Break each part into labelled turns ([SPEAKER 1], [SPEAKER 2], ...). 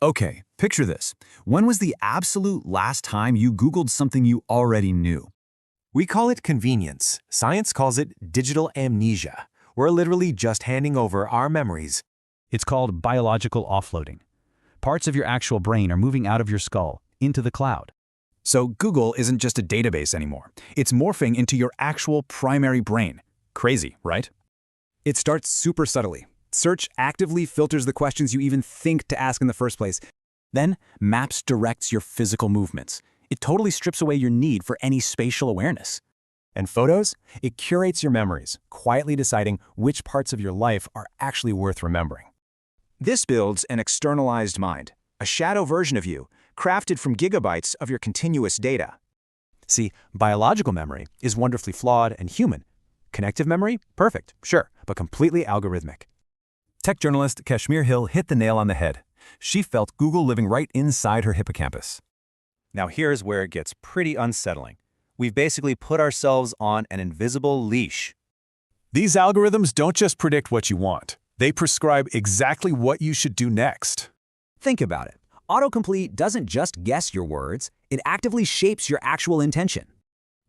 [SPEAKER 1] Okay, picture this. When was the absolute last time you Googled something you already knew?
[SPEAKER 2] We call it convenience. Science calls it digital amnesia. We're literally just handing over our memories.
[SPEAKER 3] It's called biological offloading. Parts of your actual brain are moving out of your skull into the cloud.
[SPEAKER 1] So Google isn't just a database anymore. It's morphing into your actual primary brain. Crazy, right?
[SPEAKER 4] It starts super subtly. Search actively filters the questions you even think to ask in the first place.
[SPEAKER 1] Then, Maps directs your physical movements. It totally strips away your need for any spatial awareness.
[SPEAKER 2] And photos? It curates your memories, quietly deciding which parts of your life are actually worth remembering.
[SPEAKER 5] This builds an externalized mind, a shadow version of you, crafted from gigabytes of your continuous data.
[SPEAKER 2] See, biological memory is wonderfully flawed and human. Connective memory? Perfect, sure, but completely algorithmic.
[SPEAKER 1] Tech journalist Kashmir Hill hit the nail on the head. She felt Google living right inside her hippocampus.
[SPEAKER 6] Now here's where it gets pretty unsettling. We've basically put ourselves on an invisible leash.
[SPEAKER 7] These algorithms don't just predict what you want. They prescribe exactly what you should do next.
[SPEAKER 4] Think about it. Autocomplete doesn't just guess your words, it actively shapes your actual intention.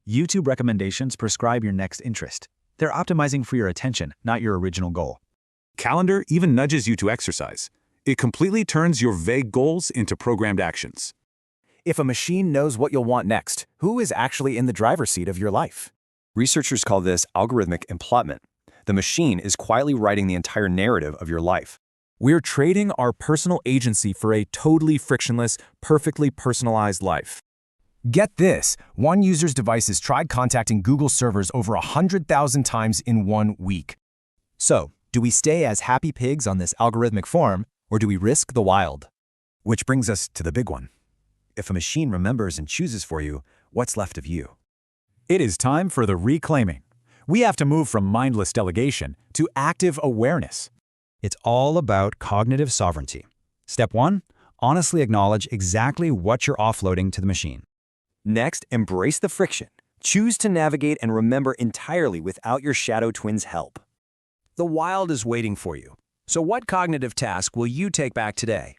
[SPEAKER 3] YouTube recommendations prescribe your next interest. They're optimizing for your attention, not your original goal.
[SPEAKER 7] Calendar even nudges you to exercise. It completely turns your vague goals into programmed actions.
[SPEAKER 2] If a machine knows what you'll want next, who is actually in the driver's seat of your life?
[SPEAKER 8] Researchers call this algorithmic implantment. The machine is quietly writing the entire narrative of your life.
[SPEAKER 9] We're trading our personal agency for a totally frictionless, perfectly personalized life.
[SPEAKER 2] Get this, one user's devices tried contacting Google servers over 100,000 times in 1 week. So, do we stay as happy pigs on this algorithmic farm, or do we risk the wild? Which brings us to the big one. If a machine remembers and chooses for you, what's left of you?
[SPEAKER 1] It is time for the reclaiming. We have to move from mindless delegation to active awareness.
[SPEAKER 3] It's all about cognitive sovereignty. Step 1, honestly acknowledge exactly what you're offloading to the machine.
[SPEAKER 5] Next, embrace the friction. Choose to navigate and remember entirely without your shadow twin's help.
[SPEAKER 2] The wild is waiting for you. So what cognitive task will you take back today?